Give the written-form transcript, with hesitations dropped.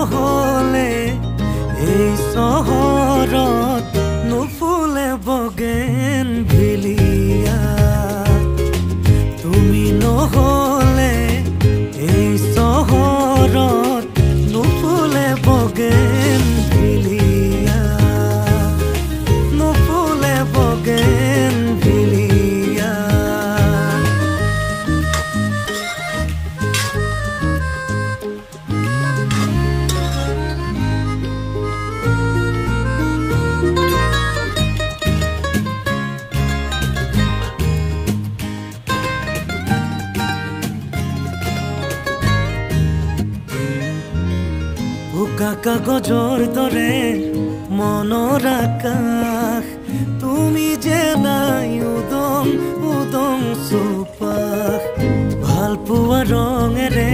নহ'লে এই চহৰত নুফুলে বগেন ভিলিয়া তুমি নহ'লে এই চহৰত নুফুলে বগেন ভিলিয়া নুফুলে বগেন ভিলিয়া উকা কাগজৰ দৰে মনৰ আকাশ তুমি যে নাই উদং উদং চুপাশ ভাল পোৱা ৰঙেৰে